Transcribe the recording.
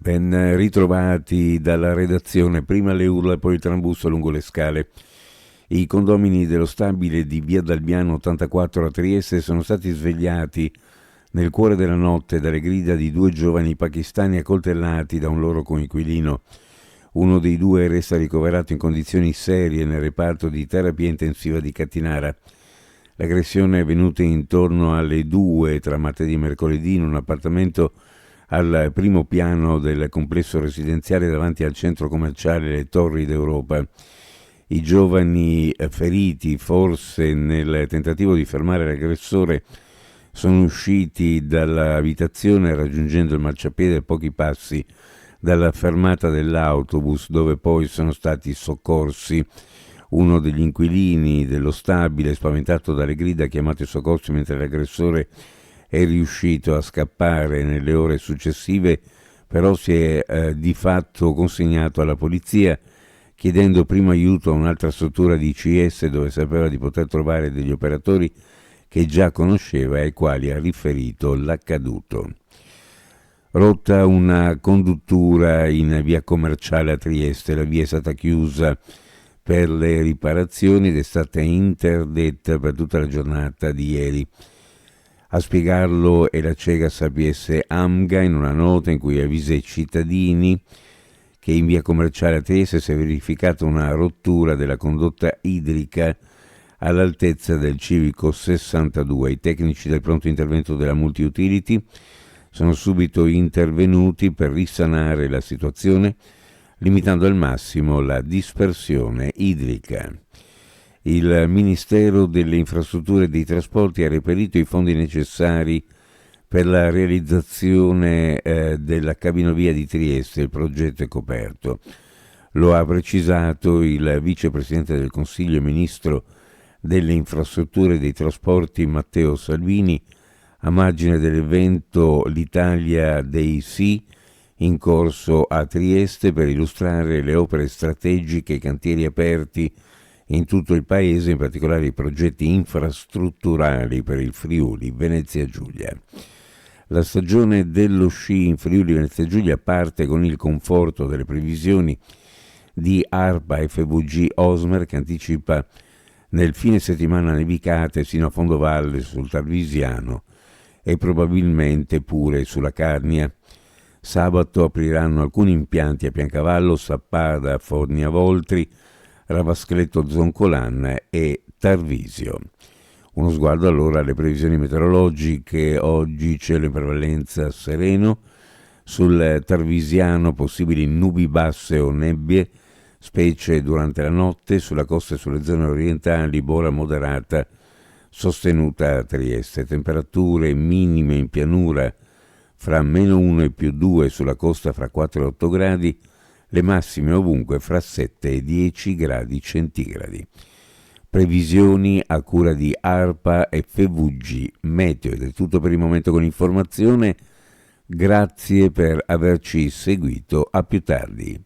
Ben ritrovati dalla redazione, prima le urla e poi il trambusto lungo le scale. I condomini dello stabile di Via Dalbiano 84 a Trieste sono stati svegliati nel cuore della notte dalle grida di due giovani pakistani accoltellati da un loro coinquilino. Uno dei due resta ricoverato in condizioni serie nel reparto di terapia intensiva di Cattinara. L'aggressione è avvenuta intorno alle 2 tra martedì e mercoledì in un appartamento al primo piano del complesso residenziale davanti al centro commerciale Le Torri d'Europa. I giovani feriti, forse nel tentativo di fermare l'aggressore, sono usciti dall'abitazione raggiungendo il marciapiede a pochi passi dalla fermata dell'autobus, dove poi sono stati soccorsi. Uno degli inquilini dello stabile, spaventato dalle grida, ha chiamato i soccorsi mentre l'aggressore è riuscito a scappare nelle ore successive, però si è di fatto consegnato alla polizia, chiedendo primo aiuto a un'altra struttura di ICS dove sapeva di poter trovare degli operatori che già conosceva e ai quali ha riferito l'accaduto. Rotta una conduttura in via Commerciale a Trieste, la via è stata chiusa per le riparazioni ed è stata interdetta per tutta la giornata di ieri. A spiegarlo è la Cegas APS AMGA in una nota in cui avvisa i cittadini che in via Commerciale a Trieste si è verificata una rottura della condotta idrica all'altezza del civico 62. I tecnici del pronto intervento della Multiutility sono subito intervenuti per risanare la situazione, limitando al massimo la dispersione idrica. Il Ministero delle Infrastrutture e dei Trasporti ha reperito i fondi necessari per la realizzazione della cabinovia di Trieste. Il progetto è coperto. Lo ha precisato il vicepresidente del Consiglio e ministro delle Infrastrutture e dei Trasporti Matteo Salvini a margine dell'evento L'Italia dei Sì in corso a Trieste per illustrare le opere strategiche e i cantieri aperti in tutto il paese, in particolare i progetti infrastrutturali per il Friuli Venezia Giulia. La stagione dello sci in Friuli Venezia Giulia parte con il conforto delle previsioni di ARPA FVG Osmer, che anticipa nel fine settimana nevicate sino a fondovalle sul Tarvisiano e probabilmente pure sulla Carnia. Sabato apriranno alcuni impianti a Piancavallo, Sappada, Fornia Voltri, Ravascletto Zoncolan e Tarvisio. Uno sguardo allora alle previsioni meteorologiche. Oggi cielo in prevalenza sereno, sul Tarvisiano possibili nubi basse o nebbie, specie durante la notte, sulla costa e sulle zone orientali bolla moderata sostenuta a Trieste. Temperature minime in pianura fra -1 e +2, sulla costa fra 4 e 8 gradi, le massime ovunque fra 7 e 10 gradi centigradi. Previsioni a cura di ARPA e FVG Meteo. Ed è tutto per il momento con l'informazione. Grazie per averci seguito. A più tardi.